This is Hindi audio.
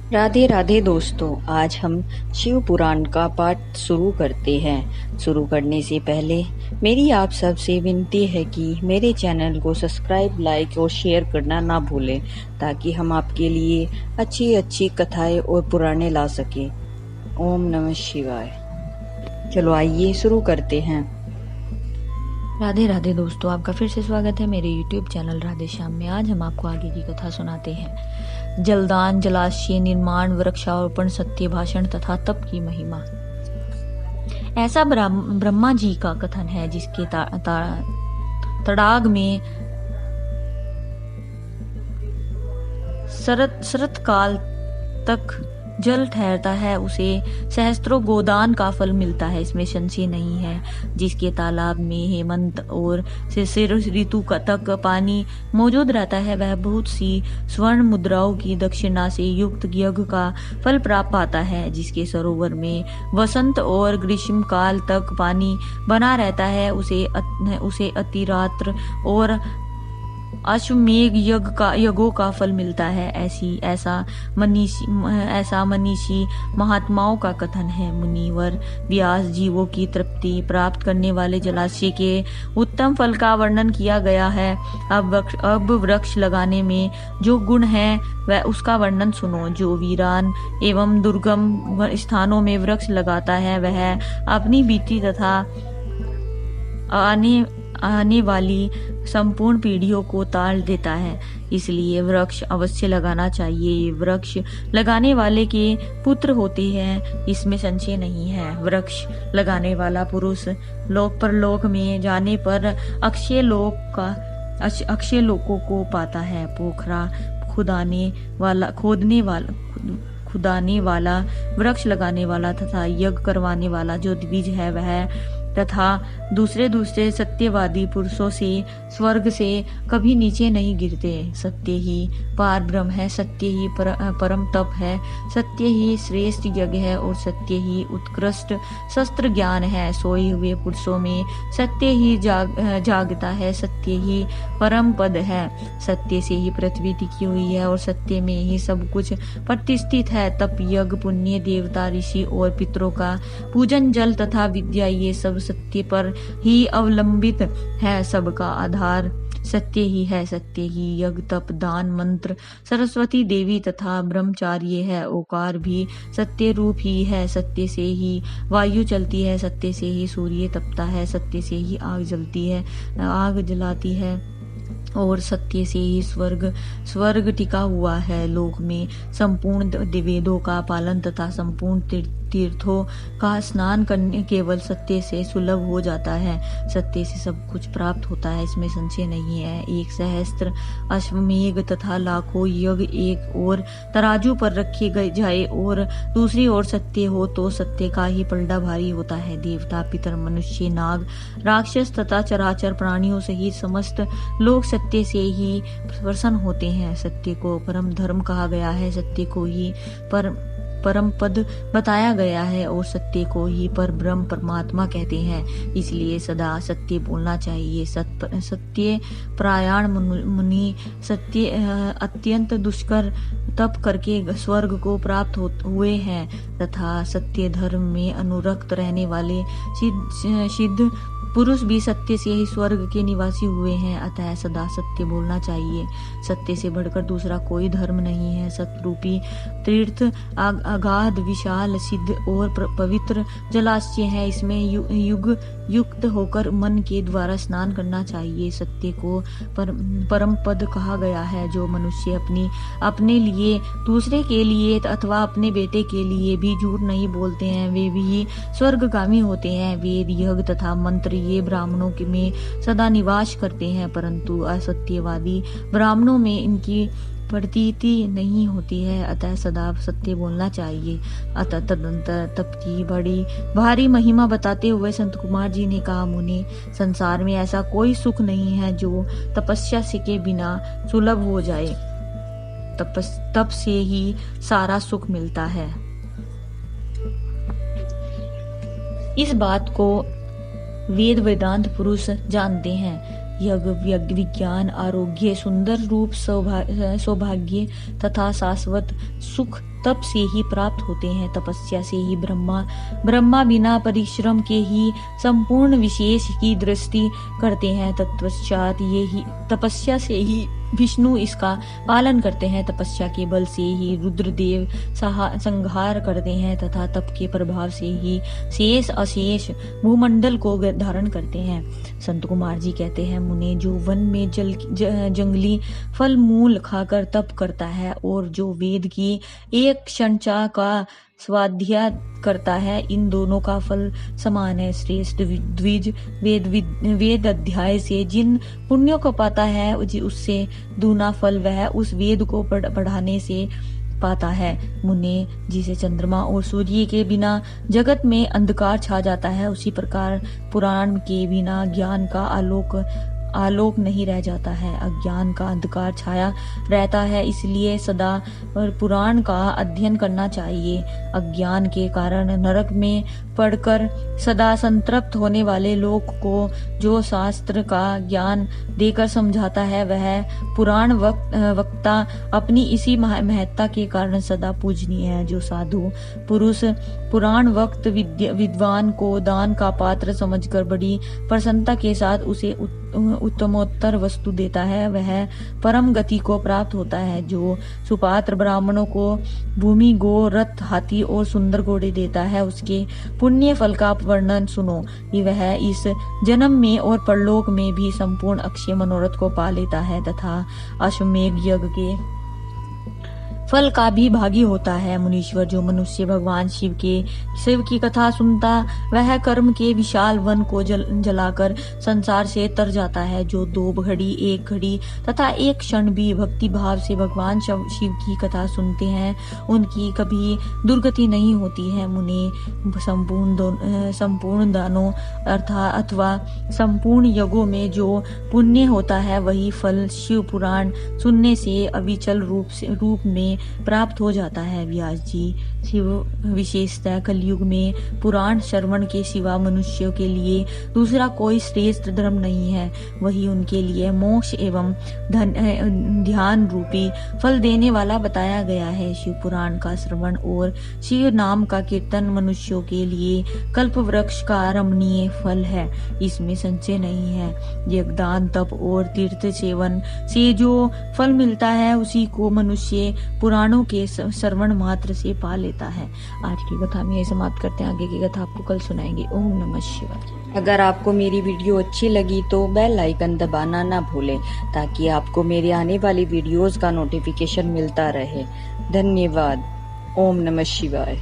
राधे राधे दोस्तों, आज हम शिव पुराण का पाठ शुरू करते हैं। शुरू करने से पहले मेरी आप सबसे विनती है कि मेरे चैनल को सब्सक्राइब, लाइक और शेयर करना ना भूलें, ताकि हम आपके लिए अच्छी अच्छी कथाएं और पुराणे ला सकें। ओम नमः शिवाय। चलो आइए शुरू करते हैं। राधे राधे दोस्तों, आपका फिर से स्वागत है मेरे YouTube चैनल राधे श्याम में। आज हम आपको आगे की कथा सुनाते हैं। जलदान, जलाशय निर्माण, वृक्षारोपण, सत्य भाषण तथा तप की महिमा। ऐसा ब्रह्मा जी का कथन है जिसके तड़ाग में शरत काल तक जल ठहरता है, उसे सहस्त्रों गोदान का फल मिलता है, इसमें संशय नहीं है। जिसके तालाब में हेमंत और शिशिर ऋतु तक पानी मौजूद रहता है, वह बहुत सी स्वर्ण मुद्राओं की दक्षिणा से युक्त यज्ञ का फल प्राप्त पाता है। जिसके सरोवर में वसंत और ग्रीष्म काल तक पानी बना रहता है, उसे अतिरात्र और अश्वमेघ यज्ञों का फल मिलता है। ऐसा मनीषी महात्माओं का कथन है। मुनिवर व्यास जीवों की तृप्ति प्राप्त करने वाले जलाशय के उत्तम फल का वर्णन किया गया है। अब वृक्ष लगाने में जो गुण है वह उसका वर्णन सुनो। जो वीरान एवं दुर्गम स्थानों में वृक्ष लगाता है, वह अपनी बीती तथा आने वाली संपूर्ण पीढ़ियों को ताल देता है। इसलिए वृक्ष अवश्य लगाना चाहिए। वृक्ष लगाने वाले के पुत्र होते हैं, इसमें संशय नहीं है। वृक्ष लगाने वाला पुरुष लोक परलोक में जाने पर अक्षय लोकों को पाता है। पोखरा खुदाने वाला, वृक्ष लगाने वाला तथा यज्ञ करवाने वाला जो द्विज है, वह तथा दूसरे सत्यवादी पुरुषों से स्वर्ग से कभी नीचे नहीं गिरते। सत्य ही पार ब्रह्म है, सत्य ही परम तप है, सत्य ही श्रेष्ठ यज्ञ है और सत्य ही उत्कृष्ट शस्त्र ज्ञान है। सोए हुए पुरुषों में सत्य ही जागता है, सत्य ही परम पद है। सत्य से ही पृथ्वी टिकी हुई है और सत्य में ही सब कुछ प्रतिष्ठित है। तप, यज्ञ, पुण्य, देवता, ऋषि और पितरों का पूजन, जल तथा विद्या, ये सब सत्य पर ही अवलंबित है। सबका आधार सत्य ही है। सत्य ही यज्ञ, तप, दान, मंत्र, सरस्वती देवी तथा ब्रह्मचार्य है। ओकार भी सत्य रूप ही है। सत्य से ही वायु चलती है, सत्य से ही सूर्य तपता है, सत्य से ही आग जलाती है और सत्य से ही स्वर्ग टिका हुआ है। लोक में संपूर्ण वेदों का पालन तथा संपूर्ण तीर्थों का स्नान करने केवल सत्य से सुलभ हो जाता है। सत्य से सब कुछ प्राप्त होता है, इसमें संशय नहीं है। एक सहस्त्र अश्वमेघ तथा लाखों यज्ञ एक और तराजू पर रखे जाए और दूसरी ओर सत्य हो तो सत्य का ही पलड़ा भारी होता है। देवता, पितर, मनुष्य, नाग, राक्षस तथा चराचर प्राणियों सहित समस्त लोग सत्य से ही प्रसन्न होते हैं। सत्य को परम धर्म कहा गया है, सत्य को ही परम पद बताया गया है और सत्य को ही पर ब्रह्म परमात्मा कहते हैं। इसलिए सदा सत्य बोलना चाहिए। सत्य परायण मुनि सत्य अत्यंत दुष्कर तप करके स्वर्ग को प्राप्त हुए हैं तथा सत्य धर्म में अनुरक्त रहने वाले सिद्ध पुरुष भी सत्य से ही स्वर्ग के निवासी हुए हैं। अतः सदा सत्य बोलना चाहिए। सत्य से बढ़कर दूसरा कोई धर्म नहीं है। सतरूपी तीर्थ अगाध, विशाल, सिद्ध और पवित्र जलाशय है। इसमें युक्त होकर मन के द्वारा स्नान करना चाहिए। सत्य को परम पद कहा गया है। जो मनुष्य अपने लिए, दूसरे के लिए अथवा अपने बेटे के लिए भी झूठ नहीं बोलते हैं, वे भी स्वर्गगामी होते हैं। वेद, यज्ञ तथा मंत्र ये ब्राह्मणों में सदा निवास करते हैं, परंतु असत्यवादी ब्राह्मणों में इनकी प्रतीति नहीं होती है। अतः सदा सत्य बोलना चाहिए। अतः तदंतर तप की बड़ी भारी महिमा बताते हुए संत कुमार जी ने कहा, मुनि, संसार में ऐसा कोई सुख नहीं है जो तपस्या से के बिना सुलभ हो जाए। तप से ही सारा सुख मिलता है। इस बात को वेद वेदांत पुरुष जानते हैं। यज्ञ, विज्ञान, आरोग्य, सुंदर रूप, सौभाग्य तथा शाश्वत सुख तप से ही प्राप्त होते हैं, तपस्या से ही ब्रह्मा बिना परिश्रम के ही संपूर्ण विशेष की दृष्टि करते हैं। तत्पश्चात तपस्या से ही विष्णु इसका पालन करते हैं, तपस्या के बल से ही रुद्रदेव संहार करते हैं तथा तप के प्रभाव से ही शेष अशेष भूमंडल को धारण करते हैं। संत कुमार जी कहते हैं, मुने जो वन में जंगली फल मूल खाकर तप करता है और जो वेद की एक क्षणचा का स्वाध्याय करता है, इन दोनों का फल समान है। श्रेष्ठ द्विज वेद अध्याय से जिन पुण्यों को पाता है उससे दूना फल वह उस वेद को पढ़ाने से पाता है। मुने जिसे चंद्रमा और सूर्य के बिना जगत में अंधकार छा जाता है, उसी प्रकार पुराण के बिना ज्ञान का आलोक नहीं रह जाता है, अज्ञान का अंधकार छाया रहता है। इसलिए सदा पुराण का अध्ययन करना चाहिए। अज्ञान के कारण नरक में पढ़कर सदा संतृप्त होने वाले लोग को जो शास्त्र का ज्ञान देकर समझाता है, वह पुराण वक्ता अपनी इसी महत्ता के कारण सदा पूजनीय है। जो साधु पुरुष पुराण वक्त विद्वान को दान का पात्र समझकर बड़ी प्रसन्नता के साथ उसे उत्तमोत्तर वस्तु देता है, वह परम गति को प्राप्त होता है। जो सुपात्र ब्राह्मणों को भूमि, गो, रथ, हाथी और सुंदर घोड़े देता है, उसके पुण्य फल का वर्णन सुनो। वह इस जन्म में और परलोक में भी संपूर्ण अक्षय मनोरथ को पा लेता है तथा अश्वमेध यज्ञ के फल का भी भागी होता है। मुनीश्वर जो मनुष्य भगवान शिव की कथा सुनता, वह कर्म के विशाल वन को जलाकर संसार से तर जाता है। जो 2 घड़ी 1 घड़ी तथा 1 क्षण भी भक्ति भाव से भगवान शिव की कथा सुनते हैं, उनकी कभी दुर्गति नहीं होती है। मुने संपूर्ण दानों अथवा संपूर्ण यज्ञों में जो पुण्य होता है, वही फल शिव पुराण सुनने से अविचल रूप में प्राप्त हो जाता है। व्यास जी शिव विशेषतः कलयुग में पुराण श्रवण के सिवा मनुष्यों के लिए दूसरा कोई श्रेष्ठ धर्म नहीं है। वही उनके लिए मोक्ष एवं ध्यान रूपी फल देने वाला बताया गया है। शिव पुराण का श्रवण और शिव नाम का कीर्तन मनुष्यों के लिए कल्प वृक्ष का रमणीय फल है, इसमें संशय नहीं है। यज्ञदान तप और तीर्थ सेवन से जो फल मिलता है, उसी को मनुष्य पुराणों के श्रवण मात्र से पा लेता है। आज की कथा में यही समाप्त करते हैं, आगे की कथा आपको कल सुनाएंगे। ओम नमः शिवाय। अगर आपको मेरी वीडियो अच्छी लगी तो बेल आइकन दबाना ना भूलें, ताकि आपको मेरे आने वाली वीडियोस का नोटिफिकेशन मिलता रहे। धन्यवाद। ओम नमः शिवाय।